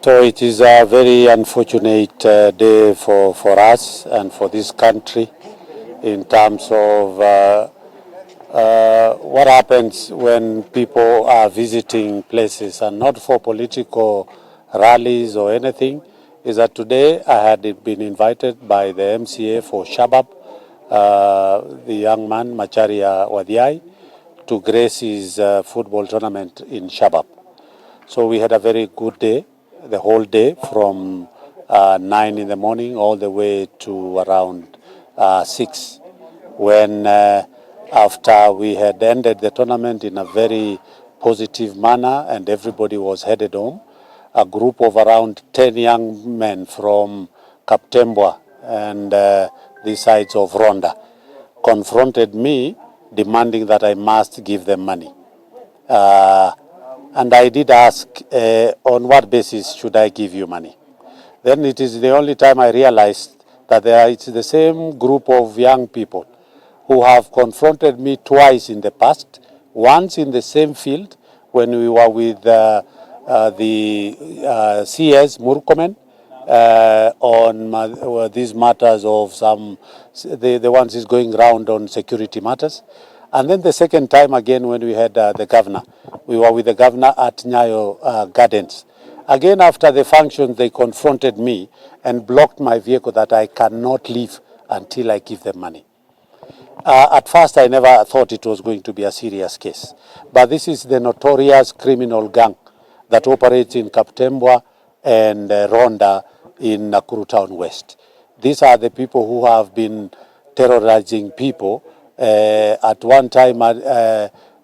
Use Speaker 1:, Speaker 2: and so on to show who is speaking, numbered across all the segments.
Speaker 1: So it is a very unfortunate day for us and for this country in terms of what happens when people are visiting places and not for political rallies or anything. Is that today I had been invited by the MCA for Shabab, the young man Macharia Wadiai, to grace his football tournament in Shabab. So we had a very good day, the whole day from 9 in the morning all the way to around 6, when after we had ended the tournament in a very positive manner and everybody was headed home, a group of around 10 young men from Kaptembwo and the sides of Rwanda confronted me demanding that I must give them money. And I did ask, on what basis should I give you money? Then it is the only time I realized that it's the same group of young people who have confronted me twice in the past, once in the same field when we were with the CS Murkomen on these matters of the ones is going round on security matters. And then the second time again when we had the governor, we were with the governor at Nyayo Gardens. Again, after the function, they confronted me and blocked my vehicle that I cannot leave until I give them money. At first, I never thought it was going to be a serious case. But this is the notorious criminal gang that operates in Kaptembwo and Rwanda in Nakuru Town West. These are the people who have been terrorizing people. At one time,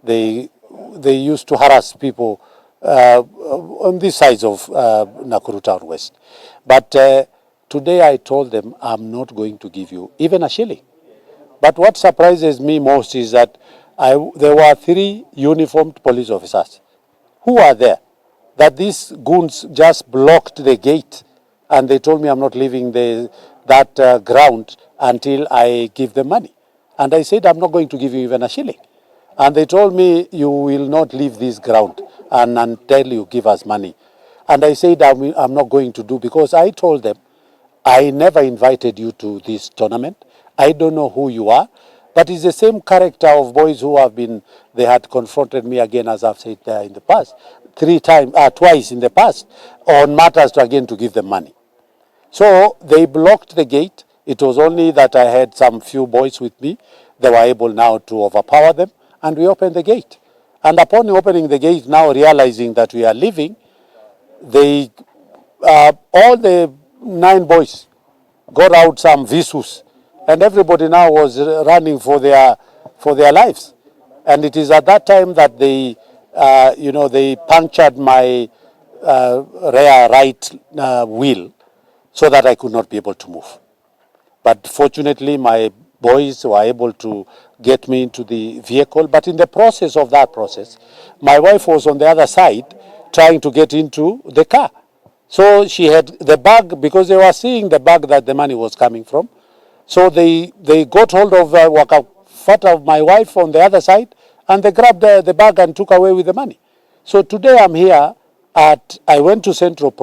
Speaker 1: they used to harass people on this side of Nakuru Town West. But today I told them I'm not going to give you even a shilling. But what surprises me most is that there were 3 uniformed police officers who are there, that these goons just blocked the gate and they told me I'm not leaving that ground until I give them money. And I said, I'm not going to give you even a shilling. And they told me, you will not leave this ground until you give us money. And I said, I'm not going to do, because I told them, I never invited you to this tournament. I don't know who you are. But it's the same character of boys who they had confronted me again, as I've said in the past, twice in the past, on matters to give them money. So they blocked the gate. It was only that I had some few boys with me. They were able now to overpower them, and we opened the gate. And upon opening the gate, now realizing that we are leaving, all the 9 boys got out some visus, and everybody now was running for their lives. And it is at that time that they punctured my rear right wheel so that I could not be able to move. But fortunately, my boys were able to get me into the vehicle. But in the process of that process, my wife was on the other side trying to get into the car. So she had the bag, because they were seeing the bag that the money was coming from. So they got hold of of my wife on the other side, and they grabbed the bag and took away with the money. So today I'm here. I went to Central.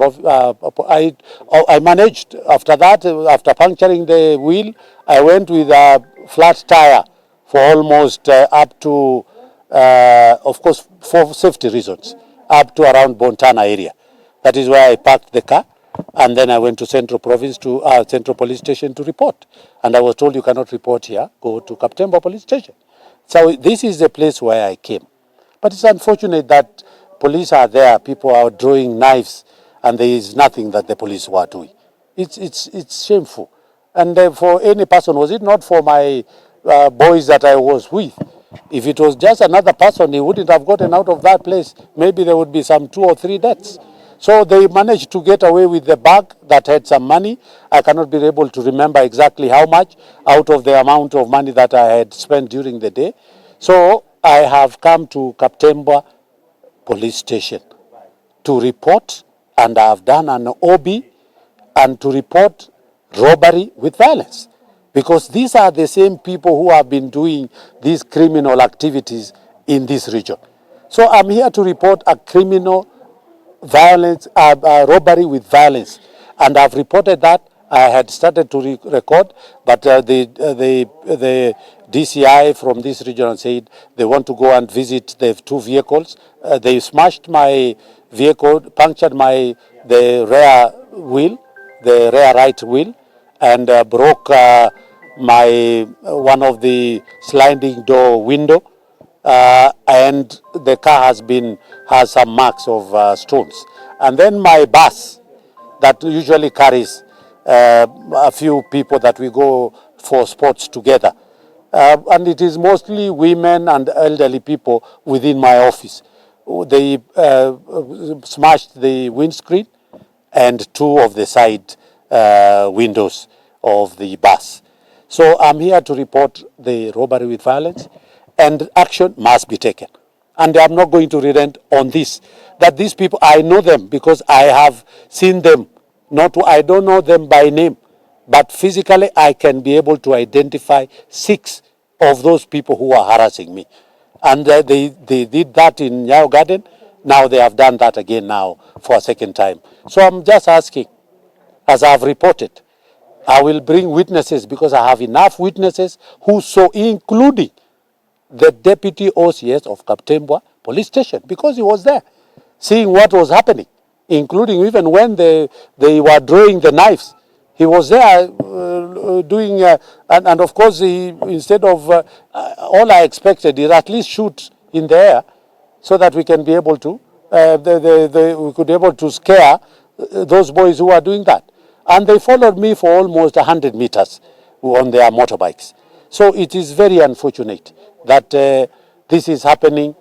Speaker 1: I managed after that. After puncturing the wheel, I went with a flat tire for almost up to, of course, for safety reasons, up to around Bontana area. That is where I parked the car, and then I went to Central Police Station to report. And I was told, you cannot report here. Go to Kaptembwo Police Station. So this is the place where I came. But it's unfortunate that police are there, people are drawing knives, and there is nothing that the police were doing. It's shameful. And for any person, was it not for my boys that I was with? If it was just another person, he wouldn't have gotten out of that place. Maybe there would be some 2 or 3 deaths. So they managed to get away with the bag that had some money. I cannot be able to remember exactly how much out of the amount of money that I had spent during the day. So I have come to Kaptembwo Police Station to report, and I have done an OB, and to report robbery with violence, because these are the same people who have been doing these criminal activities in this region. So I'm here to report a criminal violence, robbery with violence, and I've reported that. I had started to record, but the DCI from this region said they want to go and visit the two vehicles. They smashed my vehicle, punctured the rear wheel, the rear right wheel, and broke my one of the sliding door window, and the car has some marks of stones. And then my bus that usually carries a few people that we go for sports together. And it is mostly women and elderly people within my office. They smashed the windscreen and two of the side windows of the bus. So I'm here to report the robbery with violence, and action must be taken. And I'm not going to relent on this. That these people, I know them because I have seen them. I don't know them by name, but physically I can be able to identify 6 of those people who are harassing me. And they did that in Nyayo Garden. Now they have done that again now for a second time. So I'm just asking, as I've reported, I will bring witnesses because I have enough witnesses who saw, including the deputy OCS of Kaptembwo police station, because he was there seeing what was happening, including even when they were drawing the knives. He was there doing, and of course, instead of, all I expected is at least shoot in the air so that we can be able to, we could be able to scare those boys who are doing that. And they followed me for almost 100 meters on their motorbikes. So it is very unfortunate that this is happening,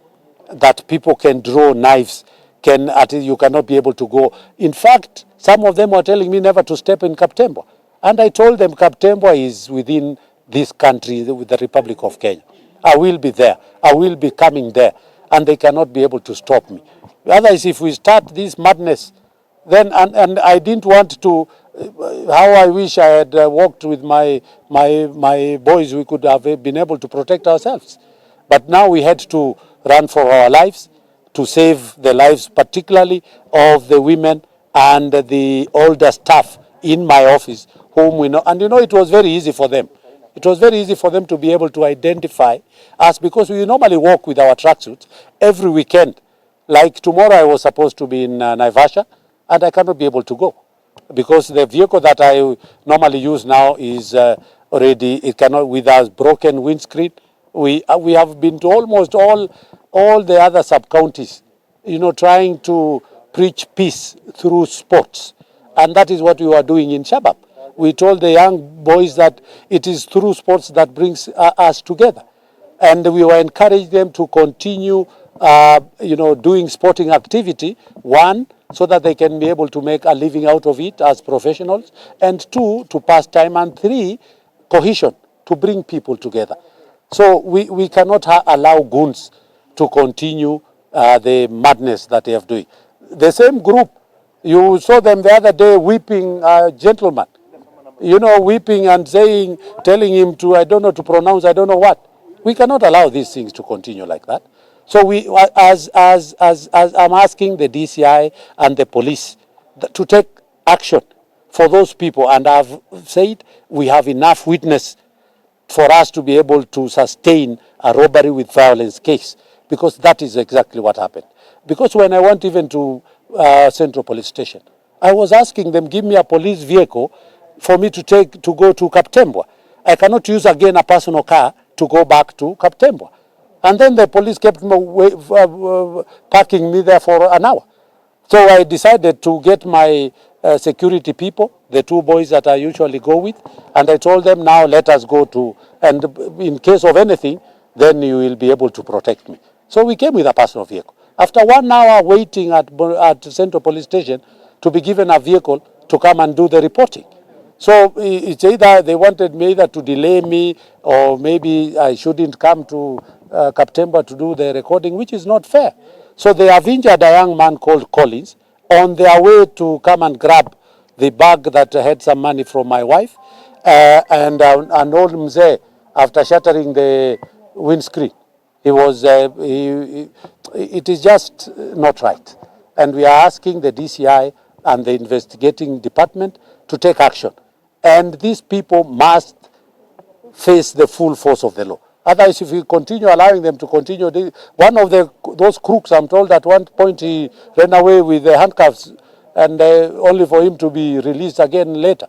Speaker 1: that people can draw knives, you cannot be able to go. In fact, some of them were telling me never to step in Kaptembwo. And I told them Kaptembwo is within this country, the Republic of Kenya. I will be there. I will be coming there. And they cannot be able to stop me. Otherwise, if we start this madness, then, and I didn't want to, how I wish I had walked with my boys, we could have been able to protect ourselves. But now we had to run for our lives, to save the lives particularly of the women and the older staff in my office, whom we know. And it was very easy for them. It was very easy for them to be able to identify us because we normally walk with our tracksuits every weekend. Like tomorrow I was supposed to be in Naivasha, and I cannot be able to go because the vehicle that I normally use now is already, it cannot, with a broken windscreen. We have been to almost all the other sub-counties, trying to preach peace through sports. And that is what we were doing in Shabab. We told the young boys that it is through sports that brings us together. And we were encouraging them to continue, doing sporting activity, one, so that they can be able to make a living out of it as professionals, and 2, to pass time, and 3, cohesion, to bring people together. So we cannot allow goons to continue the madness that they are doing. The same group, you saw them the other day whipping a gentleman, whipping and telling him to, I don't know, to pronounce, I don't know what. We cannot allow these things to continue like that. So as I'm asking the DCI and the police to take action for those people, and I've said we have enough witness for us to be able to sustain a robbery with violence case, because that is exactly what happened. Because when I went even to Central Police Station, I was asking them, give me a police vehicle for me to go to Kaptembwo. I cannot use again a personal car to go back to Kaptembwo. And then the police kept parking me there for an hour. So I decided to get my security people, the 2 boys that I usually go with, and I told them, now let us go to, and in case of anything, then you will be able to protect me. So we came with a personal vehicle. After 1 hour waiting at Central Police Station to be given a vehicle to come and do the reporting. So it's either they wanted me either to delay me, or maybe I shouldn't come to Kaptembwo to do the recording, which is not fair. So they have injured a young man called Collins on their way to come and grab the bag that had some money from my wife, and an old mzee, after shattering the windscreen. It is just not right. And we are asking the DCI and the investigating department to take action. And these people must face the full force of the law. Otherwise, if we continue allowing them to continue, one of those crooks, I'm told at one point he ran away with the handcuffs and only for him to be released again later.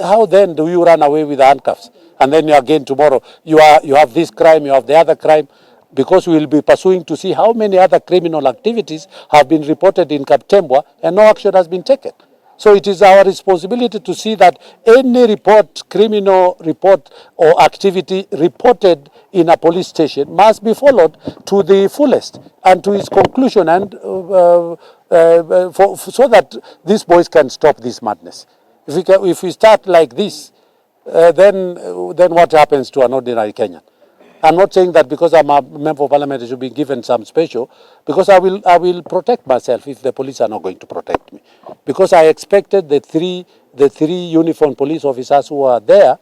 Speaker 1: How then do you run away with the handcuffs? And then again tomorrow, you have this crime, you have the other crime, because we will be pursuing to see how many other criminal activities have been reported in Kaptembwo and no action has been taken. So it is our responsibility to see that any report, criminal report or activity reported in a police station must be followed to the fullest and to its conclusion, and so that these boys can stop this madness. If we start like this, then what happens to an ordinary Kenyan? I'm not saying that because I'm a member of parliament I should be given some special, because I will protect myself if the police are not going to protect me. Because I expected the three uniformed police officers who are there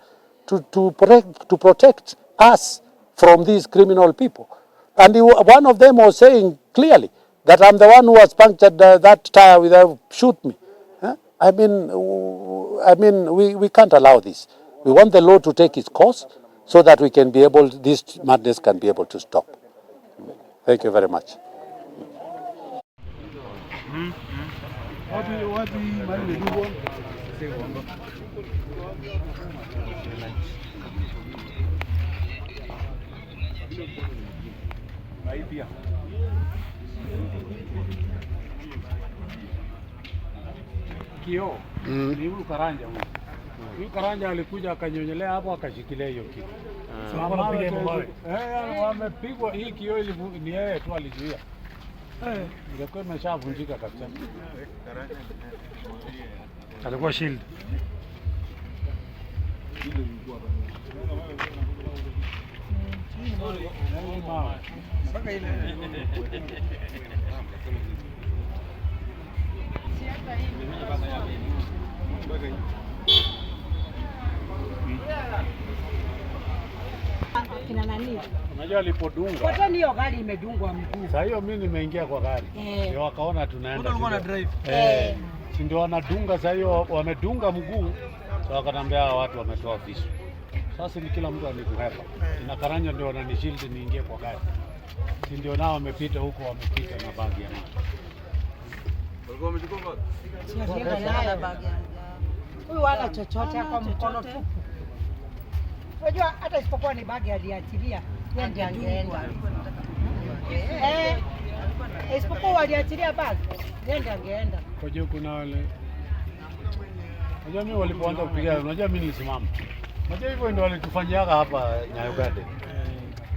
Speaker 1: to protect us from these criminal people. And one of them was saying clearly that I'm the one who has punctured that tire without shoot me. Huh? I mean, we can't allow this. We want the law to take its course, so that we can be able, this madness can be able to stop. Thank you very much.
Speaker 2: Kio, ni huyu Karanja huyu. Huyu Karanja alikuja akanyonyelea hapo akashikilia hiyo kitu. Wamepigwa hii kioo ni yeye tu alizuia. Ingekuwa imeshavunjika kabisa. Alikuwa shield.
Speaker 3: Kina nani?
Speaker 2: Unajua alipodunga.
Speaker 3: Wote hiyo gari imedungwa mguu.
Speaker 2: Sasa hiyo mimi nimeingia kwa gari. Ndio wakaona tunaenda.
Speaker 4: Ulikuwa na drive.
Speaker 2: Si ndio wanadunga sasa hiyo wamedunga mguu. Sasa wakaniambia watu wametoa visu. Sasa ni kila mtu anikuhepa. Ina Karanja ndio wananishield niingie kwa gari. Si ndio nao wamepita huko wamepita na bagi ya mtu.
Speaker 4: Walikuwa wamechukua bagi.
Speaker 3: Sienda nayo bagi. Huyu wala chochote kwa mkono tupu. Unajua hata isipokuwa ni bagi aliachilia, yeye ndiye angeenda. Isipokuwa waliachilia bagi, yeye ndiye angeenda.
Speaker 2: Kwa hiyo kuna wale. Unajua mimi walipoanza kupiga, unajua mimi nilisimama. Unajua hivyo ndio walitufanyiaga hapa Nyayo Garden.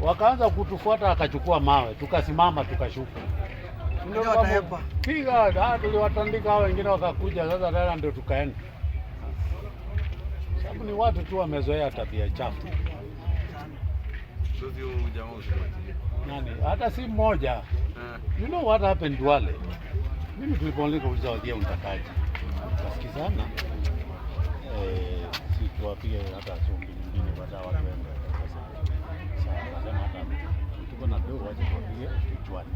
Speaker 2: Wakaanza kutufuata akachukua mawe, tukasimama tukashuka. Ndio watahepa. Piga, tuliwatandika hao wengine wakakuja, sasa tena ndio tukaenda. Sababu ni watu tu wamezoea tabia chafu.
Speaker 4: Sio jamaa usiwachilie.
Speaker 2: Nani? Hata si mmoja. You know what happened Duale? Mimi tulipoanza kuuliza wadia unatakaje. Tukasikizana. Si tuwapige hata sombi nyingine baada watu waende. Sasa hata tuko na dogo waje tuwapige kichwani.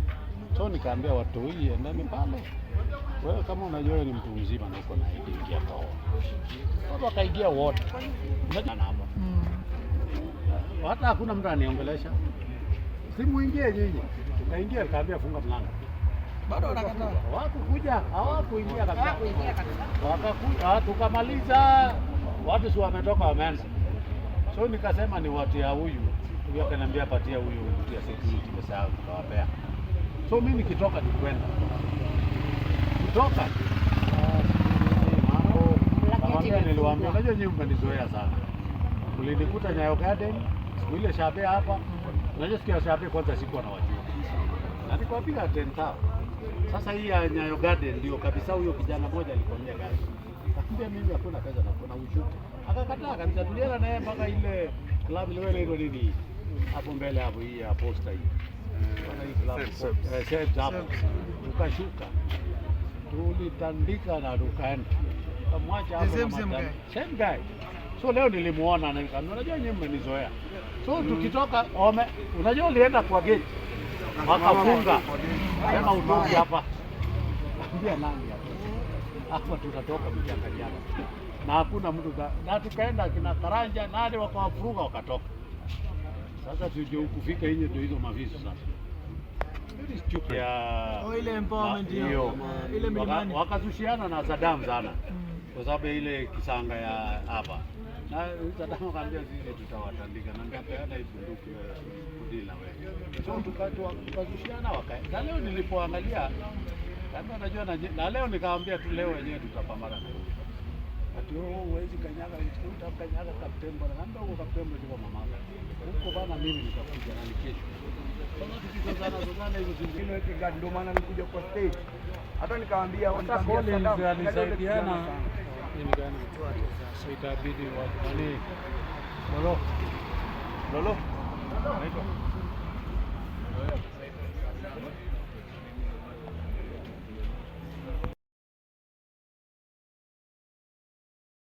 Speaker 2: So nikaambia watu hii endane pale. Wewe kama unajua ni mtu mzima na uko na ingia kwao. Watu wakaingia wote. Unajua na hapo. Hata hakuna mtu aniongelesha. Simuingie nyinyi. Tukaingia kaambia funga mlango.
Speaker 4: Bado wanakataa.
Speaker 2: Hawakuingia kabisa. Wakakuja tukamaliza. Watu si wametoka wameanza. So nikasema ni watu ya huyu. Huyu akaniambia patia huyu mtu ya security pesa yao tukawapea. So mimi nikitoka nikwenda. Kutoka mambo niliwaambia, unajua nyinyi mmenizoea sana. Mlinikuta Nyayo Garden, siku ile Shabab hapa. Unajua siku ya Shabab kwanza sikuwa nawajua. Na nikawapiga 10,000. Sasa hii ya Nyayo Garden ndio kabisa huyo kijana mmoja alikwambia gari. Akamwambia mimi hakuna kazi na kuna ushuku. Akakataa kabisa, tulienda naye mpaka ile club ile ile nini hapo mbele hapo hii ya posta hii. Tukashuka, tulitandika na tukaenda, tukamwacha hapo. Same guy. So leo nilimuona na nikamwambia, unajua nyinyi mmenizoea. So tukitoka unajua ulienda kwa gate wakafunga, sema utoki hapa. Nikaambia nani hapa tutatoka mchanganyana. Na hakuna mtu na tukaenda kina Karanja nani wakawafuruga wakatoka. Sasa tuje kufika nje ndio hizo mavisu sasa. Ya
Speaker 5: ile empowerment hiyo ile milimani
Speaker 2: wakazushiana na Saddam sana. Kwa sababu ile kisanga ya hapa. Na Saddam akamwambia sisi tutawatandika na ngapeana hii bunduki kudila wewe. So tukazushiana wakaenda. Leo nilipoangalia kama najua na leo nikamwambia tu leo wenyewe tutapambana na huyo. Ati huwezi kanyaga utakanyaga Kaptembwo na ndio huko Kaptembwo ndio mama. Huko bana mimi nitakuja na nikesho. Kama tukizozana hizo zingine
Speaker 5: weke guard ndio maana nilikuja kwa stage. Hata nikamwambia
Speaker 2: alisaidiana nini gani sasa itabidi wale lolo naitwa